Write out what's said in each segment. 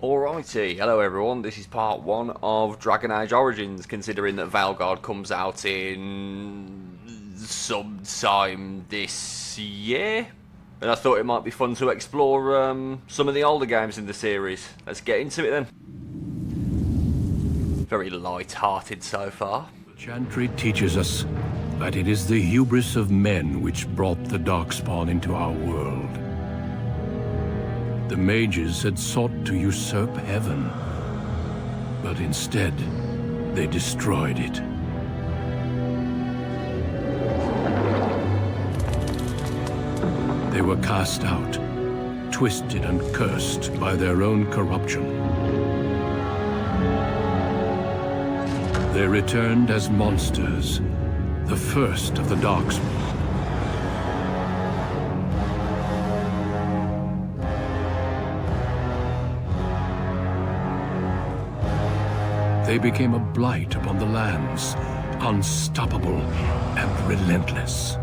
Alrighty, hello everyone, this is part 1 of Dragon Age Origins, considering that Veilguard comes out in sometime this year. And I thought it might be fun to explore some of the older games in the series. Let's get into it then. Very light-hearted so far. Chantry teaches us that it is the hubris of men which brought the Darkspawn into our world. The mages had sought to usurp heaven, but instead, they destroyed it. They were cast out, twisted and cursed by their own corruption. They returned as monsters, the first of the Darkspawn. They became a blight upon the lands, unstoppable and relentless.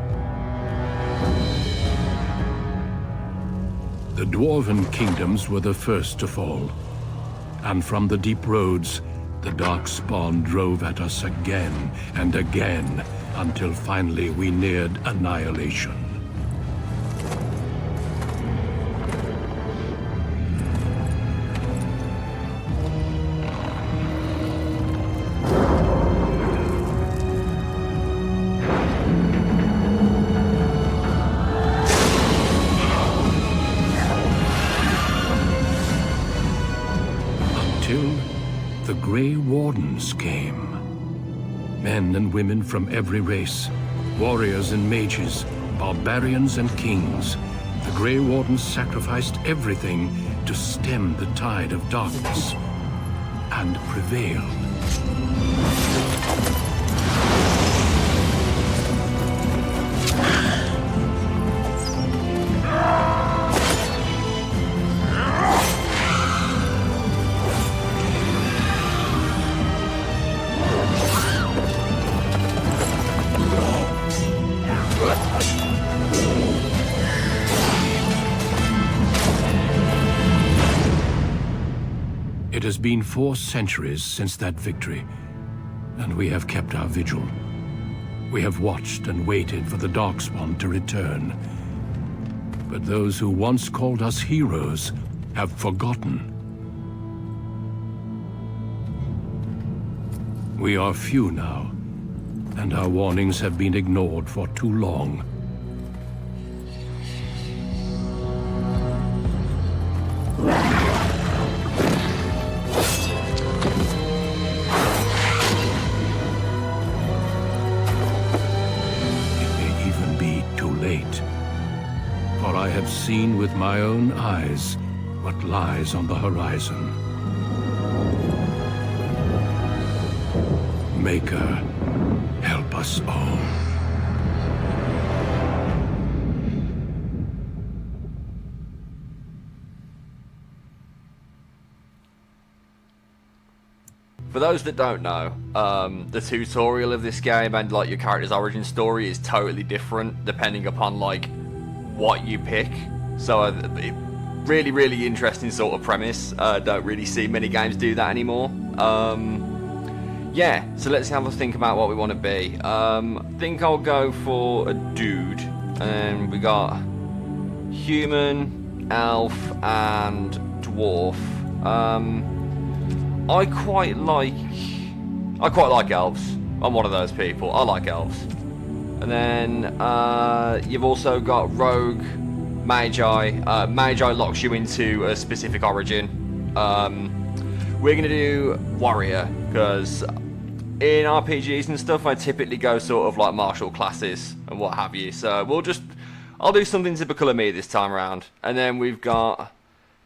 The Dwarven kingdoms were the first to fall, and from the deep roads, the Darkspawn drove at us again and again, until finally we neared annihilation. The Grey Wardens came. Men and women from every race, warriors and mages, barbarians and kings. The Grey Wardens sacrificed everything to stem the tide of darkness, and prevailed. It has been 4 centuries since that victory, and we have kept our vigil. We have watched and waited for the Darkspawn to return. But those who once called us heroes have forgotten. We are few now, and our warnings have been ignored for too long. For I have seen with my own eyes what lies on the horizon. Maker, help us all. For those that don't know, the tutorial of this game and like your character's origin story is totally different depending upon like what you pick. So really interesting sort of premise. Don't really see many games do that anymore. Yeah, so let's have a think about what we want to be. I think I'll go for a dude, and we got human, elf, and dwarf. I quite like elves. I'm one of those people. I like elves. And then you've also got rogue, magi. Magi locks you into a specific origin. We're gonna do warrior because in RPGs and stuff, I typically go sort of like martial classes and what have you. So I'll do something typical of me this time around. And then we've got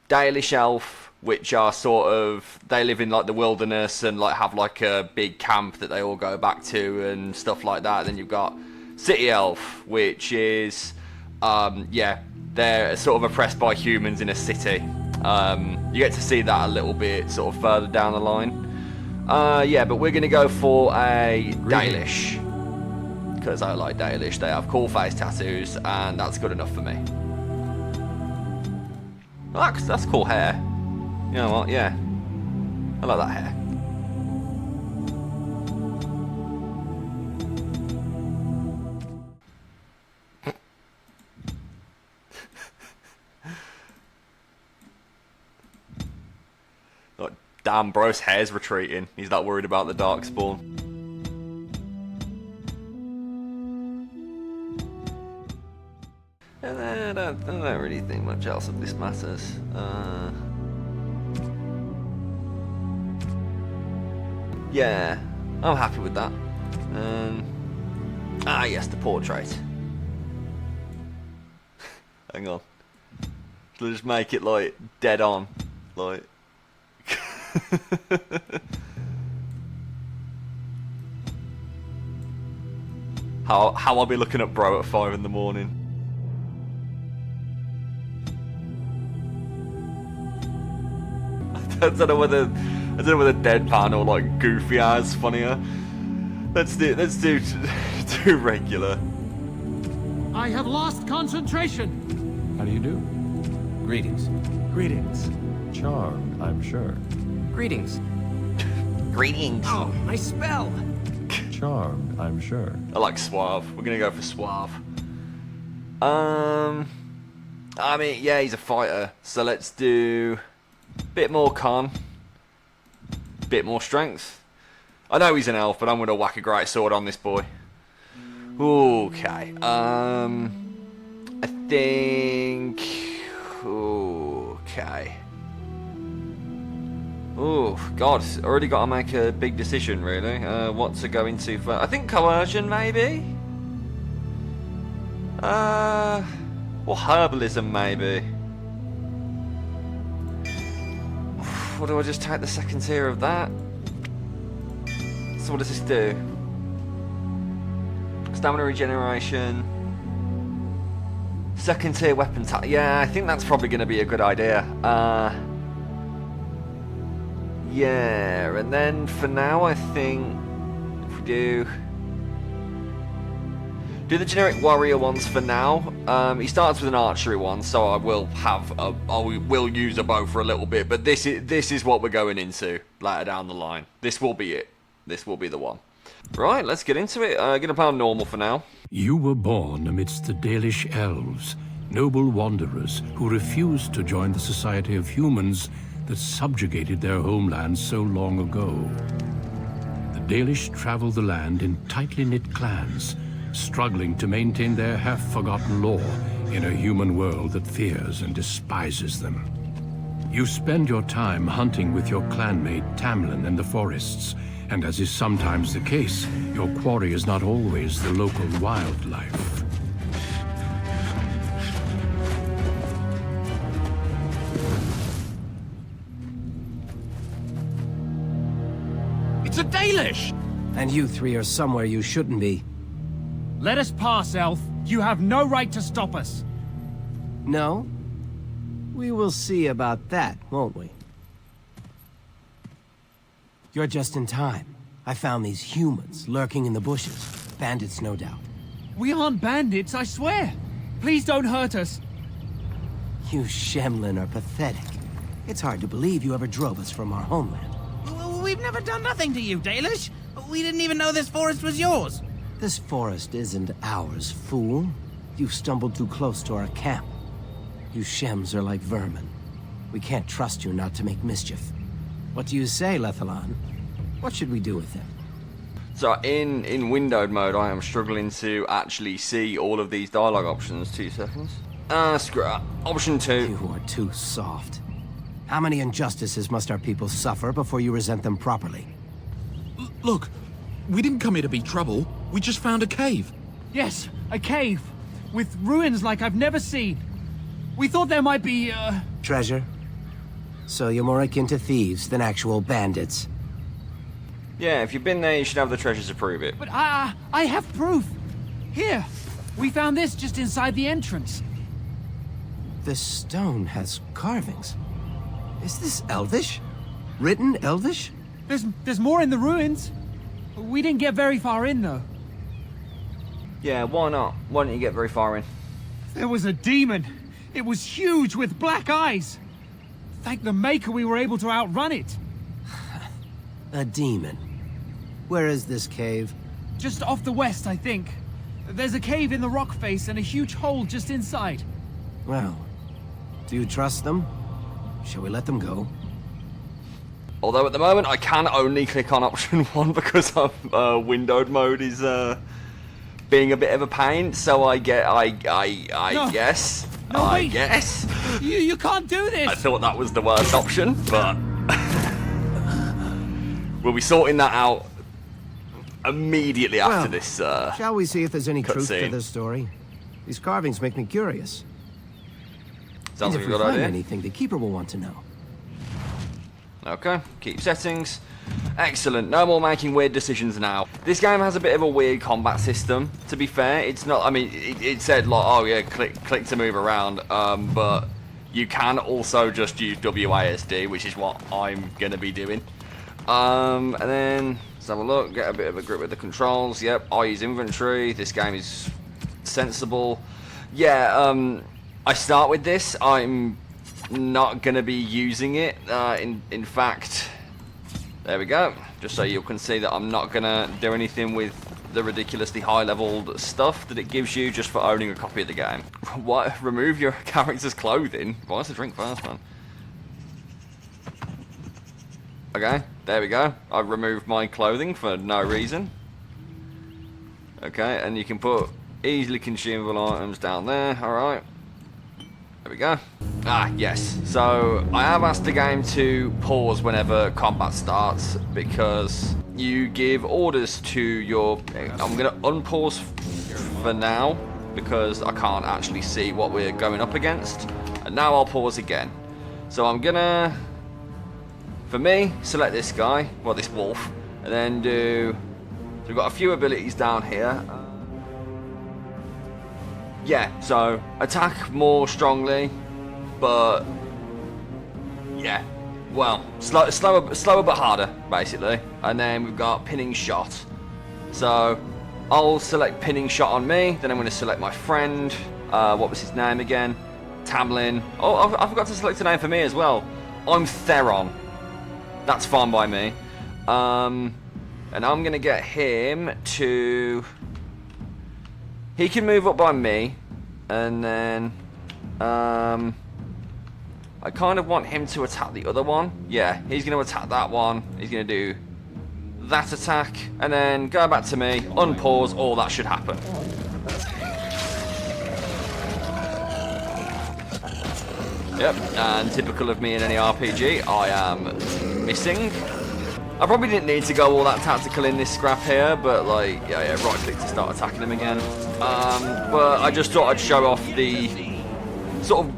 Dalish elf, which are sort of, they live in like the wilderness and like have like a big camp that they all go back to and stuff like that. Then you've got City Elf, which is, yeah, they're sort of oppressed by humans in a city. You get to see that a little bit sort of further down the line. Yeah, but we're going to go for a Dalish, because I like Dalish. They have cool face tattoos, and that's good enough for me. Well, that's cool hair. know what? Yeah. I like that hair. Like, damn, bro's hair's retreating. He's not worried about the Darkspawn. I don't really think much else of this matters. Yeah, I'm happy with that. Yes, the portrait. Hang on. Shall I just make it like dead on? Like. How I'll be looking at bro at 5 in the morning. I don't know whether deadpan or like goofy eyes funnier. Let's do do regular. I have lost concentration. How do you do? Greetings. Greetings. Charmed, I'm sure. Greetings. Greetings. Oh, my spell! Charmed, I'm sure. I like suave. We're gonna go for suave. I mean, yeah, he's a fighter, so let's do a bit more con, bit more strength. I know he's an elf, but I'm gonna whack a great sword on this boy. Okay. I think. Okay. Oh God, already got to make a big decision, really. What to go into first? I think coercion, maybe. Or herbalism, maybe. What do I just take the second tier of that? So what does this do? Stamina regeneration. Second tier weapon tap. Yeah, I think that's probably going to be a good idea. Yeah, and then for now, I think if we do the generic warrior ones for now. He starts with an archery one, so I will use a bow for a little bit. But this is what we're going into later down the line. This will be it. This will be the one. Right, let's get into it. Gonna play on normal for now. You were born amidst the Dalish elves, noble wanderers who refused to join the society of humans that subjugated their homeland so long ago. The Dalish travel the land in tightly knit clans, struggling to maintain their half-forgotten lore in a human world that fears and despises them. You spend your time hunting with your clanmate Tamlin in the forests, and as is sometimes the case, your quarry is not always the local wildlife. It's a Dalish! And you three are somewhere you shouldn't be. Let us pass, Elf. You have no right to stop us. No? We will see about that, won't we? You're just in time. I found these humans lurking in the bushes. Bandits, no doubt. We aren't bandits, I swear. Please don't hurt us. You Shemlin are pathetic. It's hard to believe you ever drove us from our homeland. We've never done nothing to you, Dalish. We didn't even know this forest was yours. This forest isn't ours, fool. You've stumbled too close to our camp. You Shems are like vermin. We can't trust you not to make mischief. What do you say, Lethalon? What should we do with him? So in windowed mode, I am struggling to actually see all of these dialogue options. 2 seconds. Screw it. Option 2. You are too soft. How many injustices must our people suffer before you resent them properly? Look, we didn't come here to be trouble. We just found a cave. Yes, a cave. With ruins like I've never seen. We thought there might be, Treasure? So you're more akin to thieves than actual bandits. Yeah, if you've been there, you should have the treasures to prove it. But I have proof. Here, we found this just inside the entrance. This stone has carvings. Is this Elvish? Written Elvish? There's more in the ruins. We didn't get very far in, though. Yeah, why not? Why didn't you get very far in? There was a demon. It was huge with black eyes. Thank the Maker we were able to outrun it. A demon. Where is this cave? Just off the west, I think. There's a cave in the rock face and a huge hole just inside. Well, do you trust them? Shall we let them go? Although at the moment I can only click on option 1 because windowed mode is being a bit of a pain. So I No. guess. No, I wait. guess. You can't do this! I thought that was the worst option, but we'll be sorting that out immediately after Well, this. Shall we see if there's any truth to cutscene. this story? These carvings make me curious. Sounds And like if a we good find idea. anything, the Keeper will want to know. Okay, keep settings. Excellent, no more making weird decisions now. This game has a bit of a weird combat system, to be fair. It's not, I mean, it said like, oh yeah, click to move around, but you can also just use WASD, which is what I'm going to be doing. And then, let's have a look, get a bit of a grip with the controls. Yep, I use inventory, this game is sensible. Yeah, I start with this, I'm not going to be using it. In fact, there we go. Just so you can see that I'm not going to do anything with the ridiculously high-leveled stuff that it gives you just for owning a copy of the game. What? Remove your character's clothing? Why is the drink first, man? Okay, there we go. I've removed my clothing for no reason. Okay, and you can put easily consumable items down there. Alright. There we go. Ah, yes. So, I have asked the game to pause whenever combat starts because you give orders to your... I'm going to unpause for now because I can't actually see what we're going up against. And now I'll pause again. So I'm going to, for me, select this guy, well, this wolf, and then do... So we've got a few abilities down here. Yeah, so attack more strongly, but yeah, well, slower but harder, basically. And then we've got pinning shot. So I'll select pinning shot on me, then I'm going to select my friend. What was his name again? Tamlin. Oh, I forgot to select a name for me as well. I'm Theron. That's fine by me. And I'm going to get him to... He can move up by me, and then I kind of want him to attack the other one. Yeah, he's going to attack that one. He's going to do that attack, and then go back to me, unpause, all that should happen. Yep, and typical of me in any RPG, I am missing. I probably didn't need to go all that tactical in this scrap here, but like, yeah, right click to start attacking them again. But I just thought I'd show off the sort of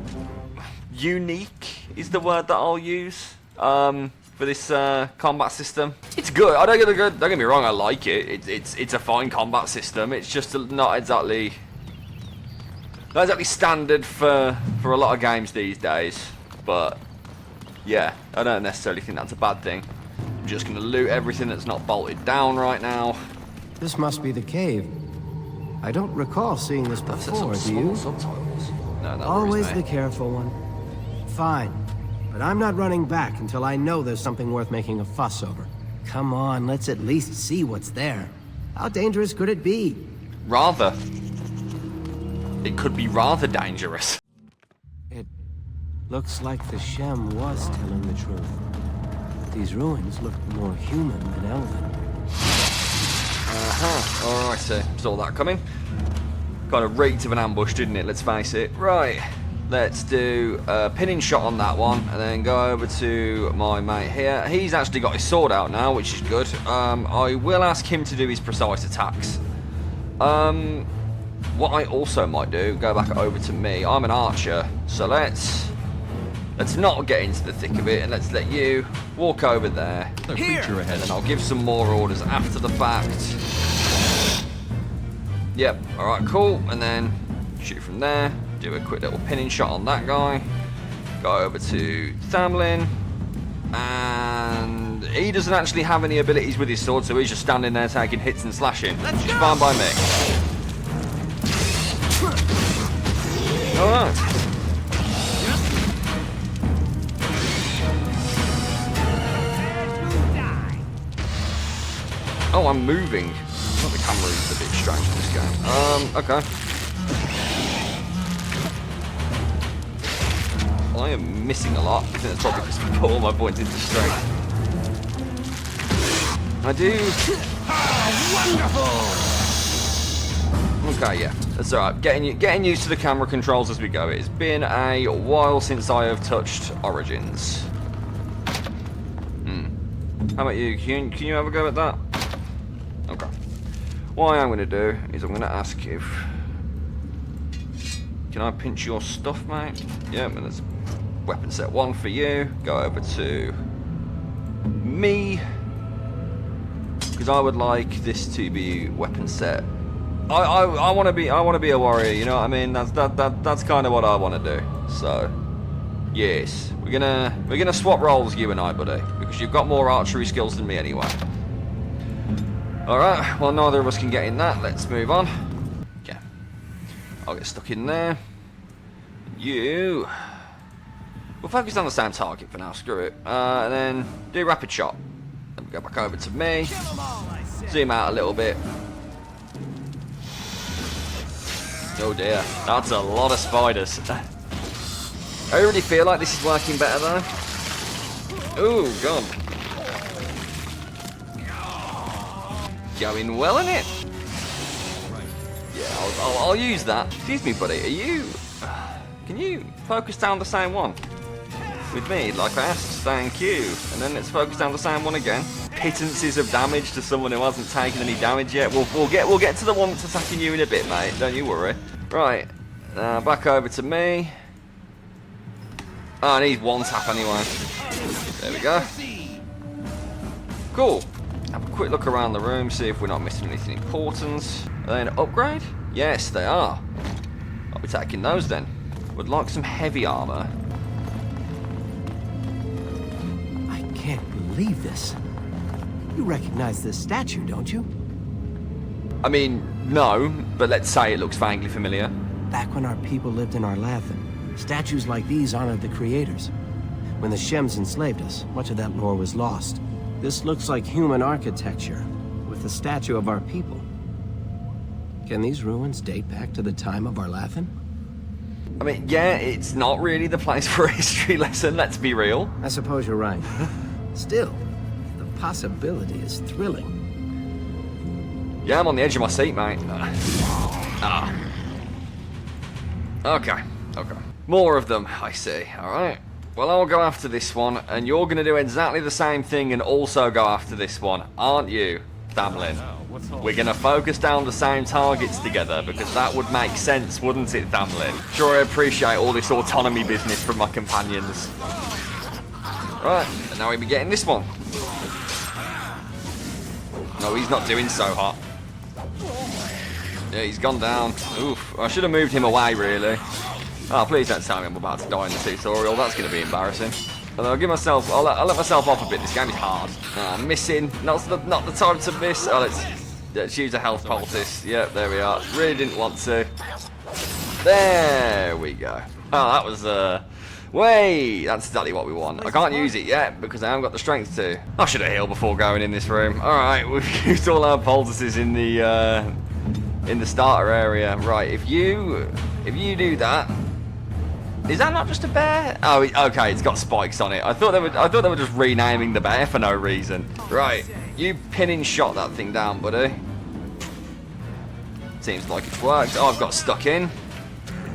unique is the word that I'll use for this combat system. It's good. Don't get me wrong, I like it. It's a fine combat system. It's just not exactly standard for a lot of games these days. But yeah, I don't necessarily think that's a bad thing. I'm just going to loot everything that's not bolted down right now. This must be the cave. I don't recall seeing this before, do you? Subtitles. No, that Always worries the me. careful one. Fine. But I'm not running back until I know there's something worth making a fuss over. Come on, let's at least see what's there. How dangerous could it be? Rather. It could be rather dangerous. It looks like the Shem was telling the truth. These ruins look more human than elven. Alrighty, saw that coming. Kind of reeked of an ambush, didn't it? Let's face it. Right, let's do a pinning shot on that one, and then go over to my mate here. He's actually got his sword out now, which is good. I will ask him to do his precise attacks. What I also might do, go back over to me. I'm an archer, so let's not get into the thick of it, and let's let you walk over there. A creature ahead. And then I'll give some more orders after the fact. Yep, alright, cool. And then shoot from there. Do a quick little pinning shot on that guy. Go over to Thamlin. And he doesn't actually have any abilities with his sword, so he's just standing there taking hits and slashing. Which is fine by me. Alright. Oh, I'm moving. Oh, the camera is a bit strange in this game. Okay. I am missing a lot. I think that's probably because I put all my points into strength. I do. Okay, yeah, that's alright. Getting used to the camera controls as we go. It's been a while since I have touched Origins. How about you? Can you have a go at that? Okay. What I am going to do is I'm going to ask if... Can I pinch your stuff, mate? Yep, and there's weapon set 1 for you. Go over to me. Because I would like this to be weapon set. I want to be a warrior, you know what I mean? That's kind of what I want to do. So, yes, we're gonna swap roles, you and I, buddy, because you've got more archery skills than me anyway. All right, well, neither of us can get in that. Let's move on. Yeah, I'll get stuck in there. You, we'll focus on the same target for now. Screw it, and then do rapid shot. Then we go back over to me. Zoom out a little bit. Oh dear, that's a lot of spiders. I already feel like this is working better though. Oh god. Going well in it. Yeah, I'll use that. Excuse me, buddy, are you... Can you focus down the same one? With me, like I asked, thank you. And then let's focus down the same one again. Pittances of damage to someone who hasn't taken any damage yet. We'll get to the one that's attacking you in a bit, mate. Don't you worry. Right, back over to me. Oh, I need one tap anyway. There we go. Cool. Have a quick look around the room, see if we're not missing anything important. Are they an upgrade? Yes, they are. I'll be taking those then. Would like some heavy armor. I can't believe this. You recognize this statue, don't you? I mean, no, but let's say it looks vaguely familiar. Back when our people lived in Arlathan, statues like these honored the creators. When the Shems enslaved us, much of that lore was lost. This looks like human architecture, with the statue of our people. Can these ruins date back to the time of Arlathan? I mean, yeah, it's not really the place for a history lesson, let's be real. I suppose you're right. Still, the possibility is thrilling. Yeah, I'm on the edge of my seat, mate. Okay. More of them, I see. Alright. Well, I'll go after this one, and you're going to do exactly the same thing and also go after this one, aren't you, Thamlin? We're going to focus down the same targets together, because that would make sense, wouldn't it, Thamlin? Sure, I appreciate all this autonomy business from my companions. Right, and now we'll be getting this one. No, he's not doing so hot. Yeah, he's gone down. Oof, I should have moved him away, really. Oh, please don't tell me I'm about to die in the tutorial. That's going to be embarrassing. But I'll give myself. I'll let myself off a bit. This game is hard. Missing. Not the time to miss. Oh, let's use a health poultice. Yep, there we are. Really didn't want to. There we go. Oh, that was Wait, that's exactly what we want. I can't use it yet because I haven't got the strength to. I should have healed before going in this room. All right, we've used all our poultices in the starter area. Right, if you do that. Is that not just a bear? Oh, okay, it's got spikes on it. I thought they were just renaming the bear for no reason. Right, you pin and shot that thing down, buddy. Seems like it's worked. Oh, I've got stuck in.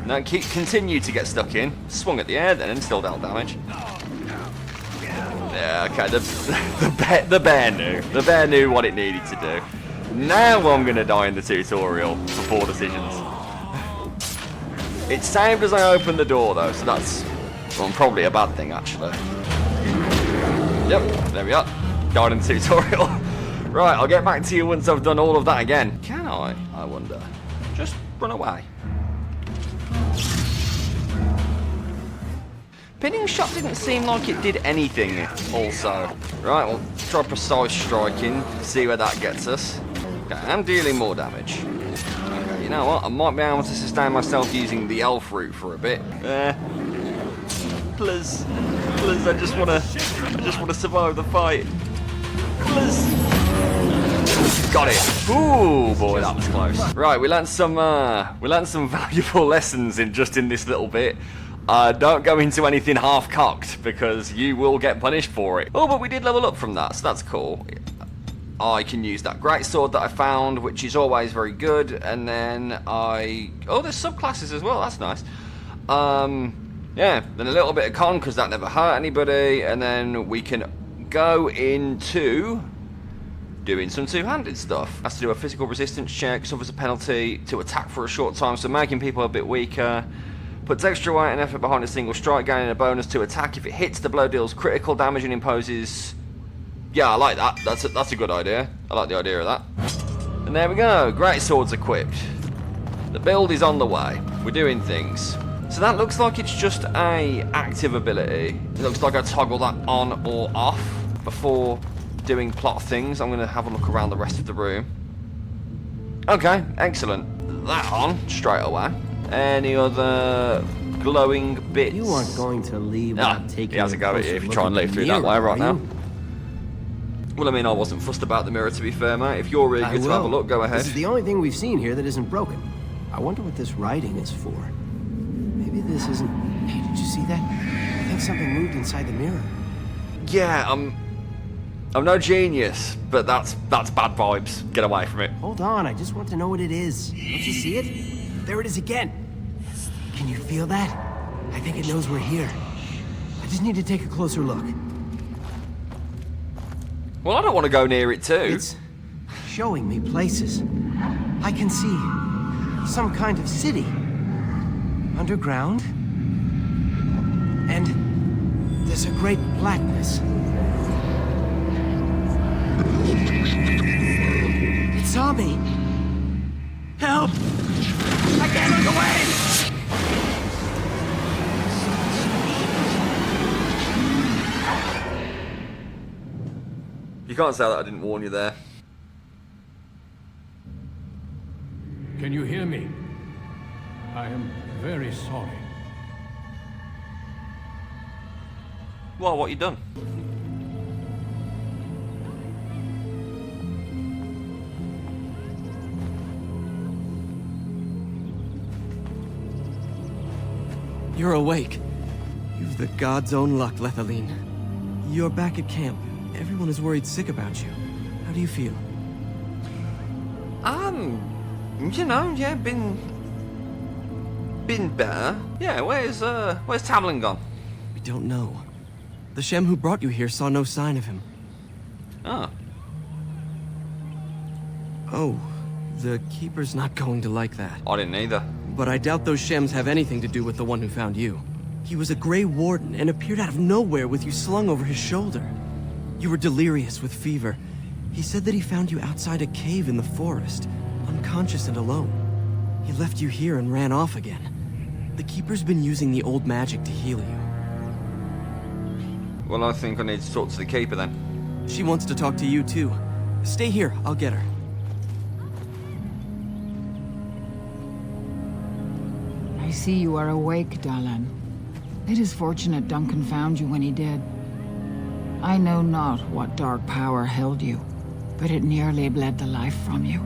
No, continue to get stuck in. Swung at the air then and still dealt damage. Yeah, okay, the bear knew. The bear knew what it needed to do. Now I'm gonna die in the tutorial for 4 decisions. It's saved as I open the door though, so that's probably a bad thing actually. Yep, there we are. Died in the tutorial. Right, I'll get back to you once I've done all of that again. Can I wonder? Just run away. Pinning shot didn't seem like it did anything also. Right, we'll try precise striking, see where that gets us. Okay, I'm dealing more damage. Okay, you know what? I might be able to sustain myself using the elf route for a bit. Please, I just wanna survive the fight. Please. Got it. Ooh, boy, that was close. Right, we learned some valuable lessons in this little bit. Don't go into anything half-cocked, because you will get punished for it. Oh, but we did level up from that, so that's cool. I can use that great sword that I found, which is always very good, and then oh, there's subclasses as well, that's nice. Yeah, then a little bit of con, because that never hurt anybody, and then we can go into doing some two-handed stuff. Has to do a physical resistance check, suffers a penalty to attack for a short time, so making people a bit weaker. Puts extra weight and effort behind a single strike, gaining a bonus to attack if it hits. The blow deals critical damage and imposes... Yeah, I like that. That's a good idea. I like the idea of that. And there we go. Great sword's equipped. The build is on the way. We're doing things. So that looks like it's just a active ability. It looks like I toggle that on or off before doing plot things. I'm going to have a look around the rest of the room. Okay, excellent. That on straight away. Any other glowing bits? You aren't going to leave without taking he has a go at you if you try and leave through that way right now. Well, I mean, I wasn't fussed about the mirror, to be fair, mate. If you're really good to have a look, go ahead. This is the only thing we've seen here that isn't broken. I wonder what this writing is for. Maybe this isn't... Hey, did you see that? I think something moved inside the mirror. Yeah, I'm no genius, but that's bad vibes. Get away from it. Hold on, I just want to know what it is. Don't you see it? There it is again. Can you feel that? I think it knows we're here. I just need to take a closer look. Well, I don't want to go near it too. It's showing me places. I can see some kind of city. Underground. And there's a great blackness. It saw me. Help! I can't look away! You can't say that I didn't warn you there. Can you hear me? I am very sorry. Well, what you done? You're awake. You've the god's own luck, Lethaline. You're back at camp. Everyone is worried sick about you. How do you feel? You know, yeah, been better. Yeah, where's Tamlin gone? We don't know. The Shem who brought you here saw no sign of him. Oh. Oh, the Keeper's not going to like that. I didn't either. But I doubt those Shems have anything to do with the one who found you. He was a Grey Warden and appeared out of nowhere with you slung over his shoulder. You were delirious with fever. He said that he found you outside a cave in the forest, unconscious and alone. He left you here and ran off again. The Keeper's been using the old magic to heal you. Well, I think I need to talk to the Keeper then. She wants to talk to you too. Stay here, I'll get her. I see you are awake, Dahlan. It is fortunate Duncan found you when he did. I know not what dark power held you, but it nearly bled the life from you.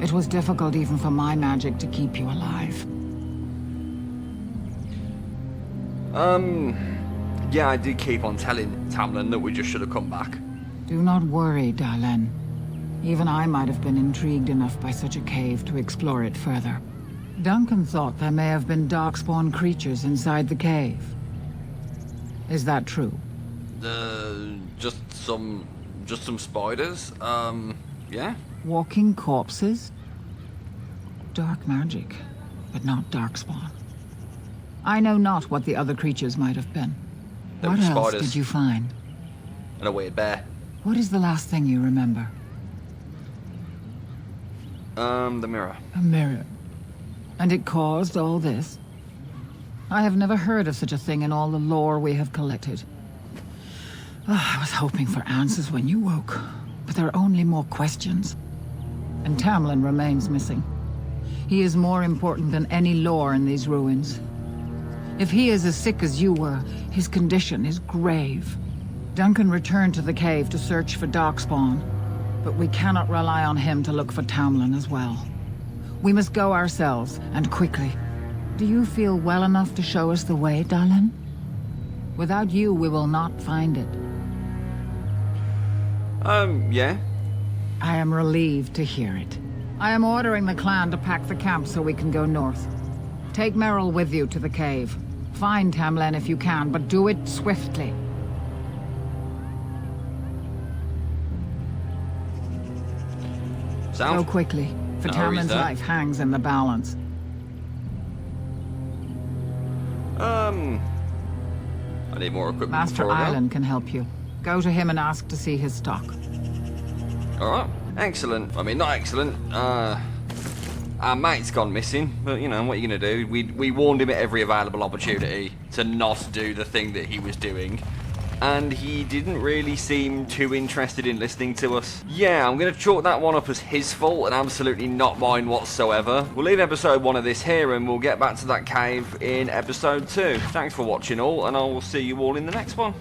It was difficult even for my magic to keep you alive. Yeah, I did keep on telling Tamlin that we just should have come back. Do not worry, Dahlan. Even I might have been intrigued enough by such a cave to explore it further. Duncan thought there may have been darkspawn creatures inside the cave. Is that true? Just some spiders. Yeah. Walking corpses? Dark magic, but not darkspawn. I know not what the other creatures might have been. There What were else spiders. did you find? And a weird bear. What is the last thing you remember? The mirror. A mirror. And it caused all this? I have never heard of such a thing in all the lore we have collected. I was hoping for answers when you woke, but there are only more questions. And Tamlin remains missing. He is more important than any lore in these ruins. If he is as sick as you were, his condition is grave. Duncan returned to the cave to search for Darkspawn. But we cannot rely on him to look for Tamlin as well. We must go ourselves, and quickly. Do you feel well enough to show us the way, Dallin? Without you, we will not find it. Yeah. I am relieved to hear it. I am ordering the clan to pack the camp so we can go north. Take Merrill with you to the cave. Find Tamlin if you can, but do it swiftly. Go Sounds... quickly, for No worries Tamlin's there. life hangs in the balance. I need more equipment Master before I go. Island can help you. Go to him and ask to see his stock. Alright, excellent. I mean, not excellent. Our mate's gone missing, but you know, what are you going to do? We warned him at every available opportunity to not do the thing that he was doing. And he didn't really seem too interested in listening to us. Yeah, I'm going to chalk that one up as his fault and absolutely not mine whatsoever. We'll leave episode 1 of this here and we'll get back to that cave in episode 2. Thanks for watching all, and I will see you all in the next one.